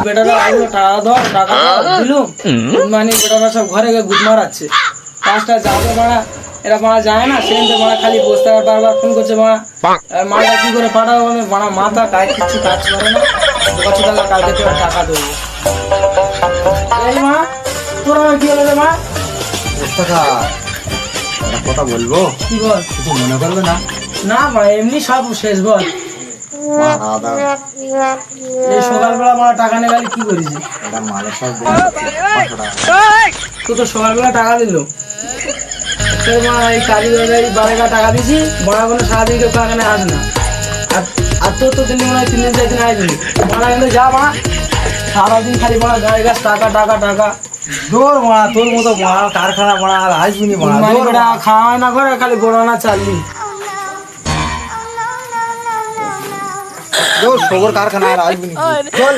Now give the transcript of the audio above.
বেটারা আইলো টাকা ধর টাকা দিলুম মানে বেটারা সব ঘরে গিয়ে গুদ মারাচ্ছে কাজটা যাবে মারা এরা মারা যায় না সেদিন মারা খালি বসতে বারবার ফোন করছে মারা মারা কি করে পাঠাবো বলে মারা মাথা কাজ কিছু কাজ করে না বছর টাকা কালকে তোর টাকা দেবো এই মা তোর কি হলো রে মা টাকা একটা কথা বলবো কি বল কিছু মনে করবে না না মা এমনি সব শেষ বল মা দাদা এই সকালবেলা মারা টাকা নিয়ে গেলে কি করেছি এটা মালের সব 500 টাকা তো তো সকালবেলা টাকা দিল তোর মা এই কারিগরের বারেগা টাকা দিছি বড়া কোনো সারাদিন কেউ কাকানে আসে না আর তোর তো দিন মনে হয় 3 দিন 4 দিন আসবি মারা কিন্তু যা মা সারাদিন খালি মারা গায়ে গাছ টাকা টাকা টাকা দূর মা তোর মতো বড় কারখানা বড় আর আসবিনি মা মানে বেটা খাওয়া হয় না করে খালি বড় না চাললি দূর সবর কারখানা আর আসবিনি চল